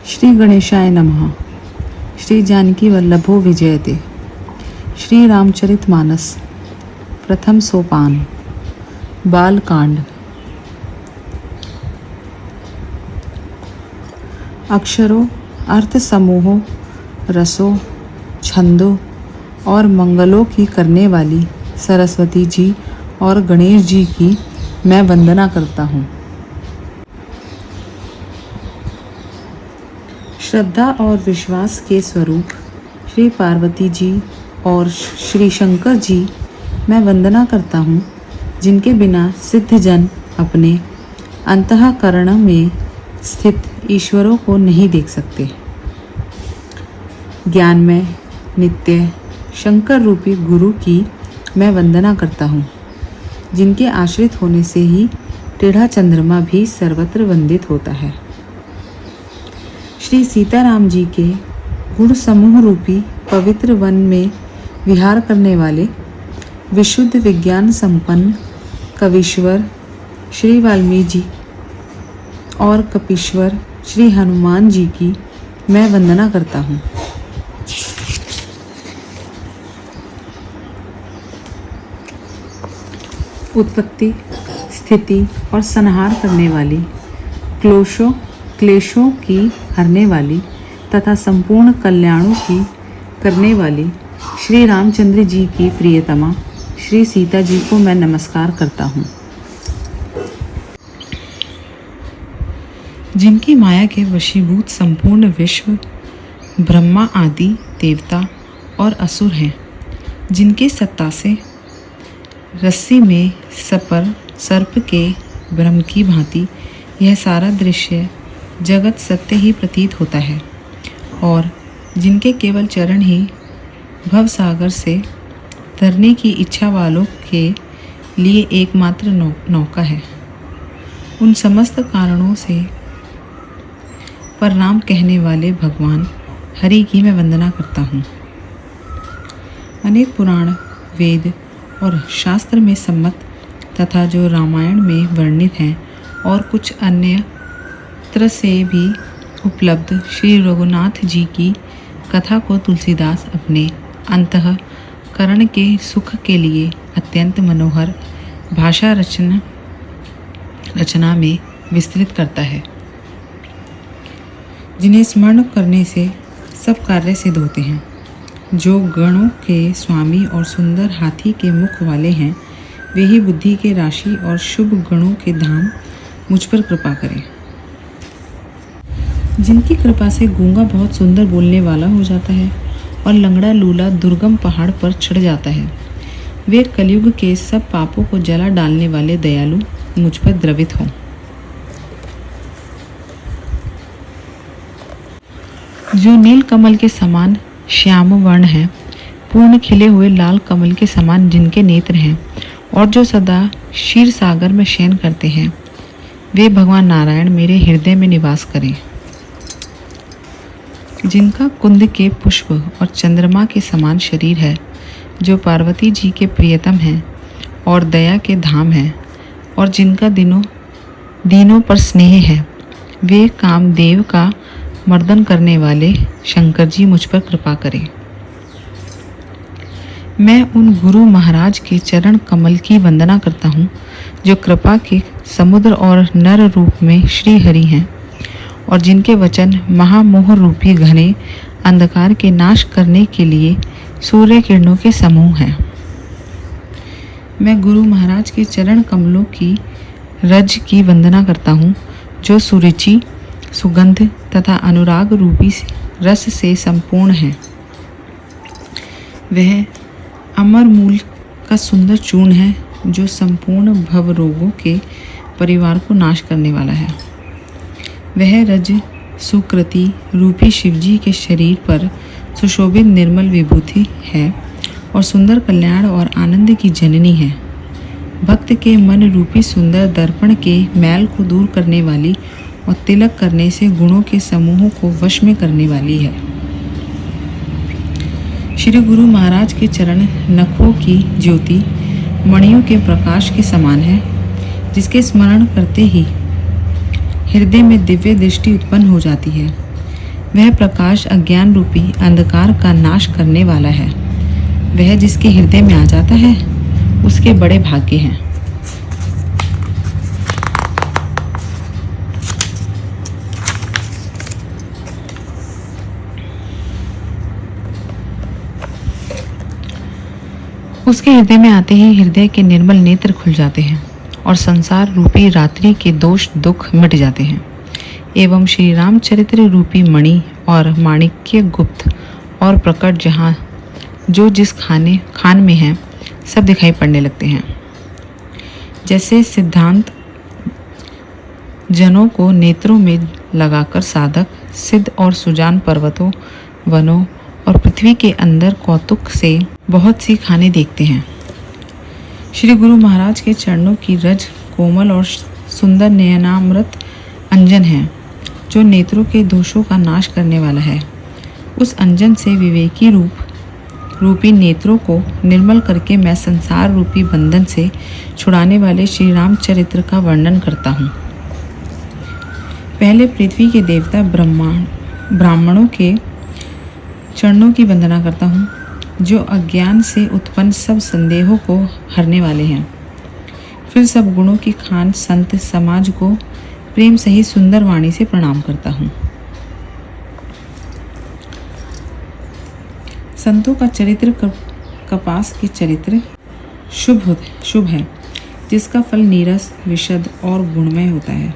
श्री गणेशाय नमः। श्री जानकी वल्लभो विजयते। श्री रामचरितमानस प्रथम सोपान। बालकांड। अक्षरों, अर्थ समूहों, रसों, छंदों और मंगलों की करने वाली सरस्वती जी और गणेश जी की मैं वंदना करता हूँ। श्रद्धा और विश्वास के स्वरूप श्री पार्वती जी और श्री शंकर जी मैं वंदना करता हूँ, जिनके बिना सिद्ध जन अपने अंतःकरण में स्थित ईश्वरों को नहीं देख सकते। ज्ञानमय नित्य शंकर रूपी गुरु की मैं वंदना करता हूँ, जिनके आश्रित होने से ही टेढ़ा चंद्रमा भी सर्वत्र वंदित होता है। श्री सीताराम जी के गुण समूह रूपी पवित्र वन में विहार करने वाले विशुद्ध विज्ञान संपन्न कवीश्वर श्री वाल्मीकि जी और कपीश्वर श्री हनुमान जी की मैं वंदना करता हूँ। उत्पत्ति, स्थिति और संहार करने वाली, क्लेशों की हरने वाली तथा संपूर्ण कल्याणों की करने वाली श्री रामचंद्र जी की प्रियतमा श्री सीता जी को मैं नमस्कार करता हूँ, जिनकी माया के वशीभूत संपूर्ण विश्व ब्रह्मा आदि देवता और असुर हैं, जिनके सत्ता से रस्सी में सर्प के भ्रम की भांति यह सारा दृश्य जगत सत्य ही प्रतीत होता है, और जिनके केवल चरण ही भवसागर से तरने की इच्छा वालों के लिए एकमात्र नौका है। उन समस्त कारणों से प्रणाम कहने वाले भगवान हरि की मैं वंदना करता हूँ। अनेक पुराण, वेद और शास्त्र में सम्मत तथा जो रामायण में वर्णित हैं और कुछ अन्य तरह से भी उपलब्ध श्री रघुनाथ जी की कथा को तुलसीदास अपने अंतःकरण के सुख के लिए अत्यंत मनोहर भाषा रचना में विस्तृत करता है, जिन्हें स्मरण करने से सब कार्य सिद्ध होते हैं। जो गणों के स्वामी और सुंदर हाथी के मुख वाले हैं, वे ही बुद्धि के राशि और शुभ गणों के धाम मुझ पर कृपा करें। जिनकी कृपा से गूंगा बहुत सुंदर बोलने वाला हो जाता है और लंगड़ा लूला दुर्गम पहाड़ पर चढ़ जाता है, वे कलयुग के सब पापों को जला डालने वाले दयालु मुझ पर द्रवित हों। जो नील कमल के समान श्याम वर्ण है, पूर्ण खिले हुए लाल कमल के समान जिनके नेत्र हैं, और जो सदा क्षीर सागर में शयन करते हैं, वे भगवान नारायण मेरे हृदय में निवास करें। जिनका कुंद के पुष्प और चंद्रमा के समान शरीर है, जो पार्वती जी के प्रियतम हैं और दया के धाम हैं, और जिनका दीनों पर स्नेह है, वे कामदेव का मर्दन करने वाले शंकर जी मुझ पर कृपा करें। मैं उन गुरु महाराज के चरण कमल की वंदना करता हूँ, जो कृपा के समुद्र और नर रूप में श्री हरि हैं, और जिनके वचन महामोह रूपी घने अंधकार के नाश करने के लिए सूर्य किरणों के समूह हैं। मैं गुरु महाराज के चरण कमलों की रज की वंदना करता हूँ, जो सुरुचि, सुगंध तथा अनुराग रूपी रस से संपूर्ण है। वह अमर मूल का सुंदर चूर्ण है, जो संपूर्ण भव रोगों के परिवार को नाश करने वाला है। वह रज सुकृति रूपी शिवजी के शरीर पर सुशोभित निर्मल विभूति है और सुंदर कल्याण और आनंद की जननी है। भक्त के मन रूपी सुंदर दर्पण के मैल को दूर करने वाली और तिलक करने से गुणों के समूहों को वश में करने वाली है। श्री गुरु महाराज के चरण नखों की ज्योति मणियों के प्रकाश के समान है, जिसके स्मरण करते ही हृदय में दिव्य दृष्टि उत्पन्न हो जाती है। वह प्रकाश अज्ञान रूपी अंधकार का नाश करने वाला है। वह जिसके हृदय में आ जाता है उसके बड़े भाग्य हैं। उसके हृदय में आते ही हृदय के निर्मल नेत्र खुल जाते हैं और संसार रूपी रात्रि के दोष दुख मिट जाते हैं एवं श्री रामचरित्र रूपी मणि और माणिक्य गुप्त और प्रकट जहाँ जो जिस खान में है सब दिखाई पड़ने लगते हैं। जैसे सिद्धांत जनों को नेत्रों में लगाकर साधक सिद्ध और सुजान पर्वतों वनों और पृथ्वी के अंदर कौतुक से बहुत सी खाने देखते हैं। श्री गुरु महाराज के चरणों की रज कोमल और सुंदर नयनामृत अंजन है जो नेत्रों के दोषों का नाश करने वाला है। उस अंजन से विवेकी रूपी नेत्रों को निर्मल करके मैं संसार रूपी बंधन से छुड़ाने वाले श्री रामचरित्र का वर्णन करता हूँ। पहले पृथ्वी के देवता ब्राह्मणों के चरणों की वंदना करता हूँ जो अज्ञान से उत्पन्न सब संदेहों को हरने वाले हैं। फिर सब गुणों की खान संत समाज को प्रेम सहित सुंदर वाणी से प्रणाम करता हूँ। संतों का चरित्र कपास के चरित्र शुभ है जिसका फल नीरस विशद और गुणमय होता है।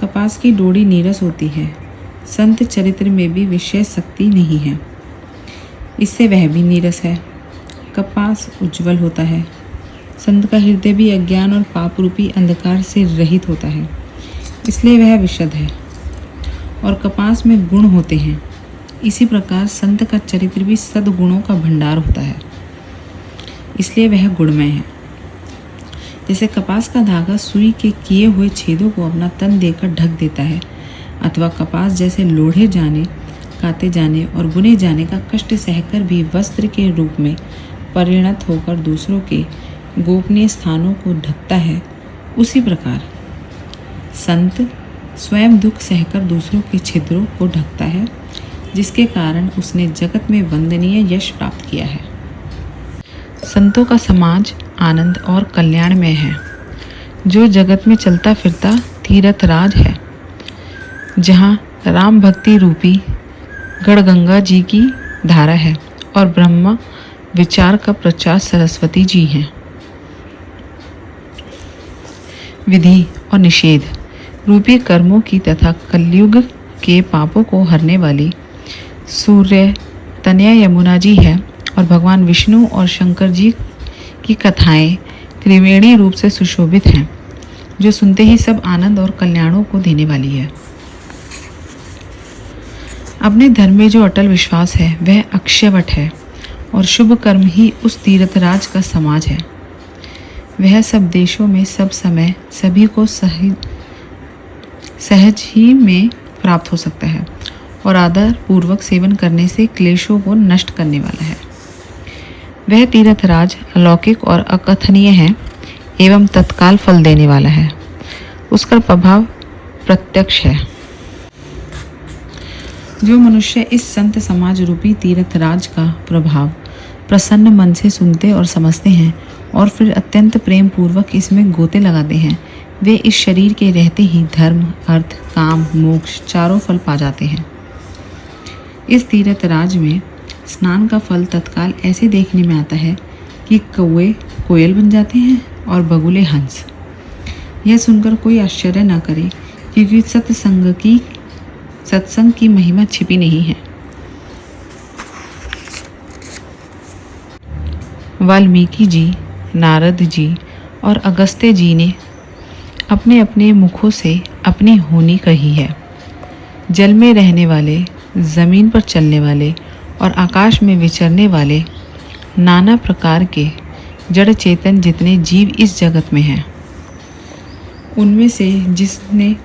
कपास की डोरी नीरस होती है। संत चरित्र में भी विषय शक्ति नहीं है, इससे वह भी नीरस है। कपास उज्जवल होता है। संत का हृदय भी अज्ञान और पाप रूपी अंधकार से रहित होता है, इसलिए वह विशद है और कपास में गुण होते हैं। इसी प्रकार संत का चरित्र भी सद्गुणों का भंडार होता है, इसलिए वह गुणमय है। जैसे कपास का धागा सुई के किए हुए छेदों को अपना तन देकर ढक देता है, अथवा कपास जैसे लोढ़े जाने काते जाने और बुने जाने का कष्ट सहकर भी वस्त्र के रूप में परिणत होकर दूसरों के गोपनीय स्थानों को ढकता है, उसी प्रकार संत स्वयं दुख सहकर दूसरों के छिद्रों को ढकता है, जिसके कारण उसने जगत में वंदनीय यश प्राप्त किया है। संतों का समाज आनंद और कल्याणमय है, जो जगत में चलता फिरता तीर्थराज है, जहाँ राम भक्ति रूपी गढ़गंगा जी की धारा है और ब्रह्मा विचार का प्रचार सरस्वती जी हैं। विधि और निषेध रूपी कर्मों की तथा कलयुग के पापों को हरने वाली सूर्य तनया यमुना जी है और भगवान विष्णु और शंकर जी की कथाएं त्रिवेणी रूप से सुशोभित हैं, जो सुनते ही सब आनंद और कल्याणों को देने वाली है। अपने धर्म में जो अटल विश्वास है वह अक्षयवट है और शुभ कर्म ही उस तीर्थराज का समाज है। वह सब देशों में सब समय सभी को सहज ही में प्राप्त हो सकता है और आदर पूर्वक सेवन करने से क्लेशों को नष्ट करने वाला है। वह तीर्थराज अलौकिक और अकथनीय है एवं तत्काल फल देने वाला है। उसका प्रभाव प्रत्यक्ष है। जो मनुष्य इस संत समाज रूपी तीर्थराज का प्रभाव प्रसन्न मन से सुनते और समझते हैं और फिर अत्यंत प्रेम पूर्वक इसमें गोते लगाते हैं, वे इस शरीर के रहते ही धर्म अर्थ काम मोक्ष चारों फल पा जाते हैं। इस तीर्थराज में स्नान का फल तत्काल ऐसे देखने में आता है कि कौवे कोयल बन जाते हैं और बगुले हंस। यह सुनकर कोई आश्चर्य न करे, क्योंकि सत्संग की महिमा छिपी नहीं है। वाल्मीकि जी, नारद जी और अगस्त्य जी ने अपने अपने मुखों से अपनी होनी कही है। जल में रहने वाले, जमीन पर चलने वाले और आकाश में विचरने वाले नाना प्रकार के जड़ चेतन जितने जीव इस जगत में हैं, उनमें से जिसने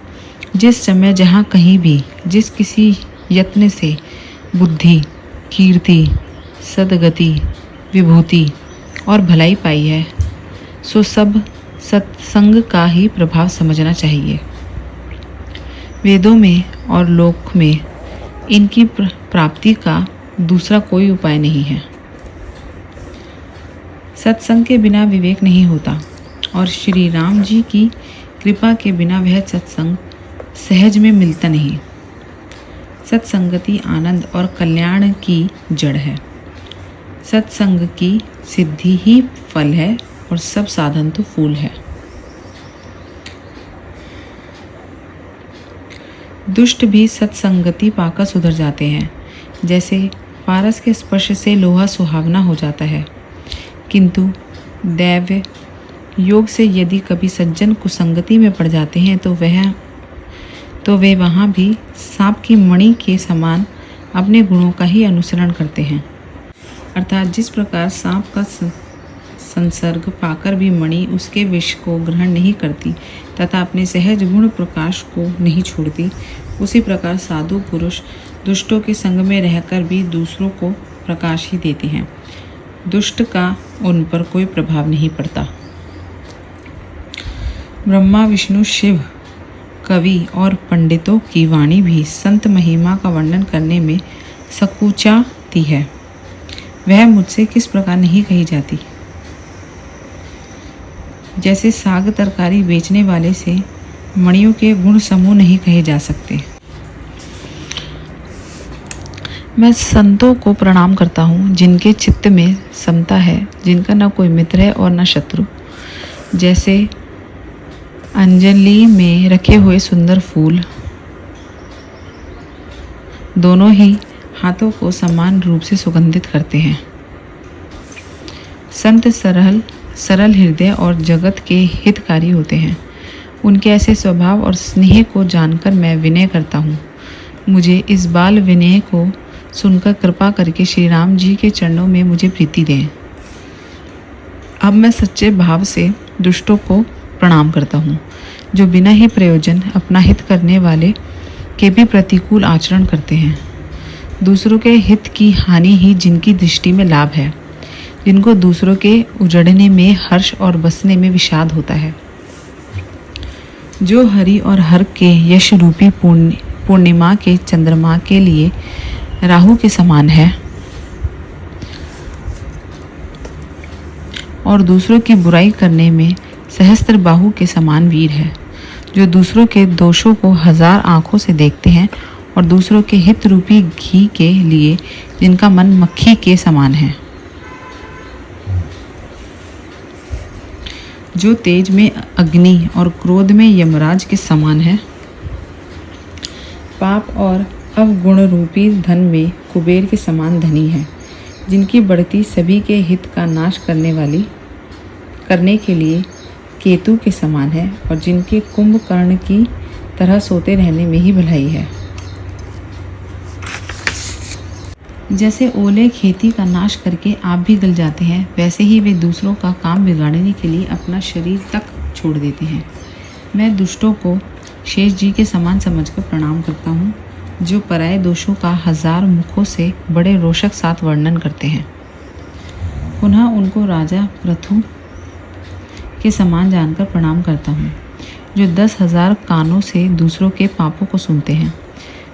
जिस समय जहाँ कहीं भी जिस किसी यत्न से बुद्धि कीर्ति सदगति विभूति और भलाई पाई है, सो सब सत्संग का ही प्रभाव समझना चाहिए। वेदों में और लोक में इनकी प्राप्ति का दूसरा कोई उपाय नहीं है। सत्संग के बिना विवेक नहीं होता और श्री राम जी की कृपा के बिना वह सत्संग सहज में मिलता नहीं। सत्संगति आनंद और कल्याण की जड़ है। सत्संग की सिद्धि ही फल है और सब साधन तो फूल है। दुष्ट भी सत्संगति पाकर सुधर जाते हैं। जैसे पारस के स्पर्श से लोहा सुहावना हो जाता है, किंतु दैव योग से यदि कभी सज्जन कुसंगति में पड़ जाते हैं तो वे वहाँ भी सांप की मणि के समान अपने गुणों का ही अनुसरण करते हैं। अर्थात जिस प्रकार सांप का संसर्ग पाकर भी मणि उसके विष को ग्रहण नहीं करती तथा अपने सहज गुण प्रकाश को नहीं छोड़ती, उसी प्रकार साधु पुरुष दुष्टों के संग में रहकर भी दूसरों को प्रकाश ही देते हैं। दुष्ट का उन पर कोई प्रभाव नहीं पड़ता। ब्रह्मा विष्णु शिव कवि और पंडितों की वाणी भी संत महिमा का वर्णन करने में सकुचाती है। वह मुझसे किस प्रकार नहीं कही जाती। जैसे साग तरकारी बेचने वाले से मणियों के गुण समूह नहीं कहे जा सकते। मैं संतों को प्रणाम करता हूँ जिनके चित्त में समता है, जिनका न कोई मित्र है और न शत्रु। जैसे अंजलि में रखे हुए सुंदर फूल दोनों ही हाथों को समान रूप से सुगंधित करते हैं। संत सरल हृदय और जगत के हितकारी होते हैं। उनके ऐसे स्वभाव और स्नेह को जानकर मैं विनय करता हूँ। मुझे इस बाल विनय को सुनकर कृपा करके श्री राम जी के चरणों में मुझे प्रीति दें। अब मैं सच्चे भाव से दुष्टों को प्रणाम करता हूँ, जो बिना ही प्रयोजन अपना हित करने वाले के भी प्रतिकूल आचरण करते हैं। दूसरों के हित की हानि ही जिनकी दृष्टि में लाभ है, जिनको दूसरों के उजड़ने में हर्ष और बसने में विषाद होता है। जो हरि और हर के यश रूपी पूर्णिमा के चंद्रमा के लिए राहु के समान है और दूसरों की बुराई करने में सहस्त्र बाहु के समान वीर है। जो दूसरों के दोषों को 1000 आंखों से देखते हैं और दूसरों के हित रूपी घी के लिए जिनका मन मक्खी के समान है। जो तेज में अग्नि और क्रोध में यमराज के समान है। पाप और अवगुण रूपी धन में कुबेर के समान धनी है। जिनकी बढ़ती सभी के हित का नाश करने के लिए केतु के समान है और जिनके कुंभकर्ण की तरह सोते रहने में ही भलाई है। जैसे ओले खेती का नाश करके आप भी गल जाते हैं, वैसे ही वे दूसरों का काम बिगाड़ने के लिए अपना शरीर तक छोड़ देते हैं। मैं दुष्टों को शेष जी के समान समझकर प्रणाम करता हूँ, जो पराये दोषों का 1000 मुखों से बड़े रोषक साथ वर्णन करते हैं। पुनः उनको राजा पृथु के समान जानकर प्रणाम करता हूँ, जो 10,000 कानों से दूसरों के पापों को सुनते हैं।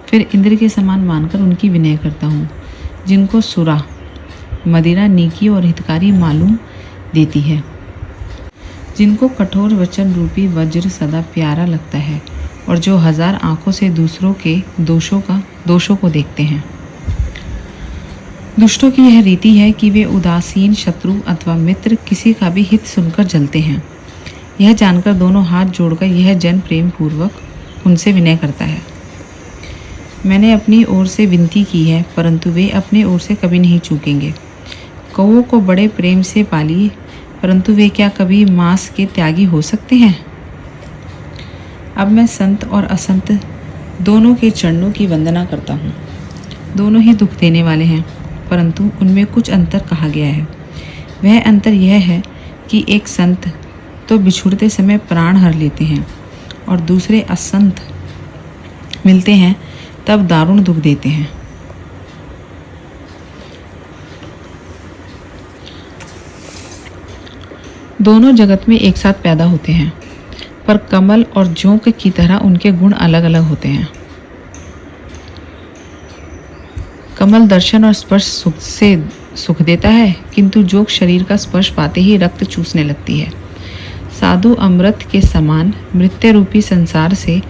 फिर इंद्र के समान मानकर उनकी विनय करता हूँ, जिनको सुरा मदिरा नीकी और हितकारी मालूम देती है, जिनको कठोर वचन रूपी वज्र सदा प्यारा लगता है और जो 1000 आंखों से दूसरों के दोषों को देखते हैं। दुष्टों की यह रीति है कि वे उदासीन शत्रु अथवा मित्र किसी का भी हित सुनकर जलते हैं। यह जानकर दोनों हाथ जोड़कर यह जन प्रेम पूर्वक उनसे विनय करता है। मैंने अपनी ओर से विनती की है, परंतु वे अपने ओर से कभी नहीं चूकेंगे। कौओं को बड़े प्रेम से पालिए, परंतु वे क्या कभी मांस के त्यागी हो सकते हैं। अब मैं संत और असंत दोनों के चरणों की वंदना करता हूँ। दोनों ही दुख देने वाले हैं, परंतु उनमें कुछ अंतर कहा गया है। वह अंतर यह है कि एक संत तो बिछुड़ते समय प्राण हर लेते हैं और दूसरे असंत मिलते हैं तब दारुण दुख देते हैं। दोनों जगत में एक साथ पैदा होते हैं, पर कमल और जोंक की तरह उनके गुण अलग अलग होते हैं। कमल दर्शन और स्पर्श सुख देता है, किंतु जोग शरीर का स्पर्श पाते ही रक्त चूसने लगती है। साधु अमृत के समान मृत्यु रूपी संसार से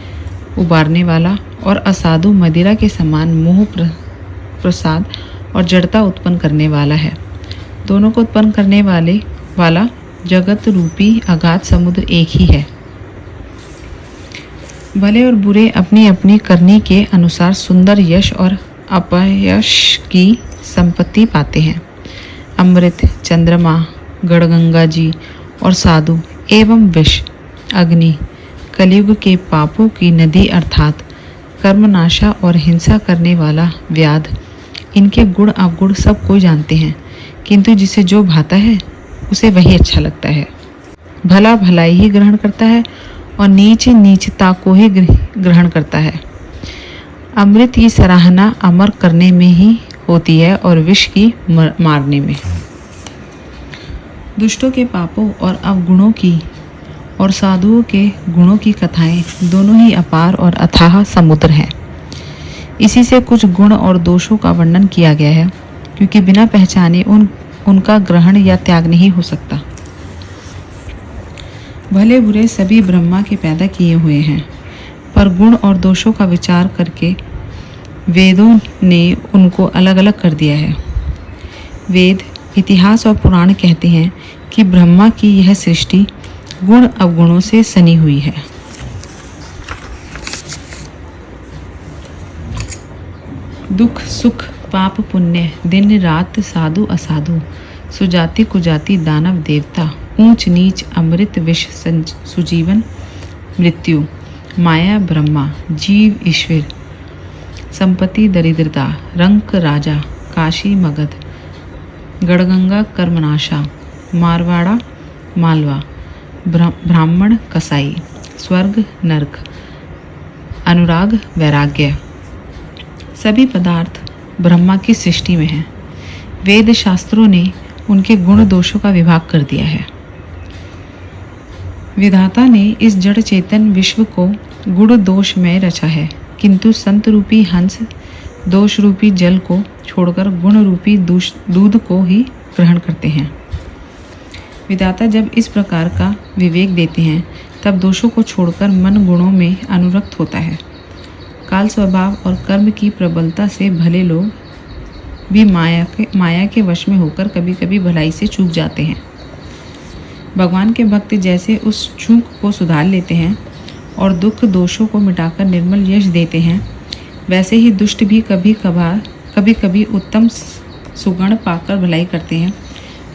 उबारने वाला और असाधु मदिरा के समान मोह प्रसाद और जड़ता उत्पन्न करने वाला है। दोनों को उत्पन्न करने वाला जगत रूपी अगाध समुद्र एक ही है। भले और बुरे अपनी अपनी करनी के अनुसार सुंदर यश और अपयश की संपत्ति पाते हैं। अमृत, चंद्रमा, गढ़गंगा जी और साधु एवं विष, अग्नि, कलयुग के पापों की नदी अर्थात कर्मनाशा और हिंसा करने वाला व्याध, इनके गुण अवगुण सब कोई जानते हैं, किंतु जिसे जो भाता है उसे वही अच्छा लगता है। भला भलाई ही ग्रहण करता है और नीच नीचता को ही ग्रहण करता है। अमृत की सराहना अमर करने में ही होती है और विष की मारने में। दुष्टों के पापों और अवगुणों की और साधुओं के गुणों की कथाएं दोनों ही अपार और अथाह समुद्र हैं। इसी से कुछ गुण और दोषों का वर्णन किया गया है, क्योंकि बिना पहचाने उनका ग्रहण या त्याग नहीं हो सकता। भले बुरे सभी ब्रह्मा के पैदा किए हुए हैं, पर गुण और दोषों का विचार करके वेदों ने उनको अलग अलग कर दिया है। वेद, इतिहास और पुराण कहते हैं कि ब्रह्मा की यह सृष्टि गुण अवगुणों से सनी हुई है। दुख सुख, पाप पुण्य, दिन रात, साधु असाधु, सुजाति कुजाति, दानव देवता, ऊंच नीच, अमृत विष, सुजीवन मृत्यु, माया ब्रह्मा, जीव ईश्वर, संपत्ति दरिद्रता, रंक राजा, काशी मगध, गढ़गंगा कर्मनाशा, मारवाड़ा मालवा, ब्राह्मण कसाई, स्वर्ग नरक, अनुराग वैराग्य, सभी पदार्थ ब्रह्मा की सृष्टि में हैं। वेद शास्त्रों ने उनके गुण दोषों का विभाग कर दिया है। विधाता ने इस जड़ चेतन विश्व को गुण दोष में रचा है, किंतु संत रूपी हंस दोष रूपी जल को छोड़कर गुण रूपी दूध को ही ग्रहण करते हैं। विधाता जब इस प्रकार का विवेक देते हैं, तब दोषों को छोड़कर मन गुणों में अनुरक्त होता है। काल स्वभाव और कर्म की प्रबलता से भले लोग भी माया के वश में होकर कभी कभी भलाई से चूक जाते हैं। भगवान के भक्त जैसे उस चूक को सुधार लेते हैं और दुख दोषों को मिटाकर निर्मल यश देते हैं, वैसे ही दुष्ट भी कभी कभी उत्तम सुगुण पाकर भलाई करते हैं,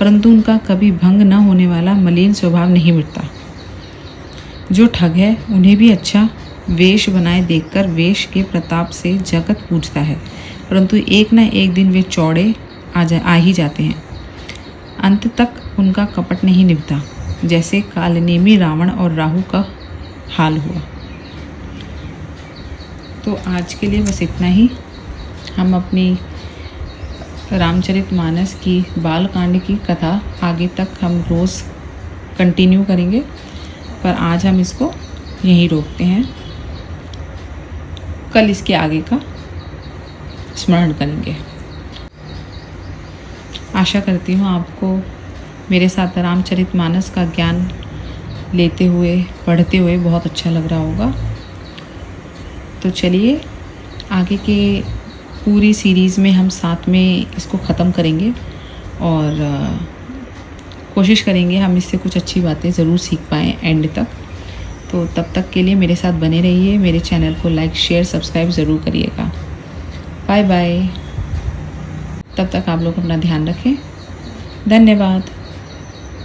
परंतु उनका कभी भंग न होने वाला मलिन स्वभाव नहीं मिटता। जो ठग है उन्हें भी अच्छा वेश बनाए देखकर वेश के प्रताप से जगत पूजता है, परंतु एक न एक दिन वे चौड़े आ ही जाते हैं। अंत तक उनका कपट नहीं निभता, जैसे कालनेमी रावण और राहु का हाल हुआ। तो आज के लिए बस इतना ही। हम अपनी रामचरितमानस की बालकांड की कथा आगे तक हम रोज़ कंटिन्यू करेंगे, पर आज हम इसको यहीं रोकते हैं। कल इसके आगे का स्मरण करेंगे। आशा करती हूँ आपको मेरे साथ रामचरितमानस का ज्ञान लेते हुए पढ़ते हुए बहुत अच्छा लग रहा होगा। तो चलिए आगे के पूरी सीरीज़ में हम साथ में इसको ख़त्म करेंगे और कोशिश करेंगे हम इससे कुछ अच्छी बातें ज़रूर सीख पाएँ एंड तक। तो तब तक के लिए मेरे साथ बने रहिए। मेरे चैनल को लाइक शेयर सब्सक्राइब ज़रूर करिएगा। Bye bye. तब तक आप लोग अपना ध्यान रखें। धन्यवाद।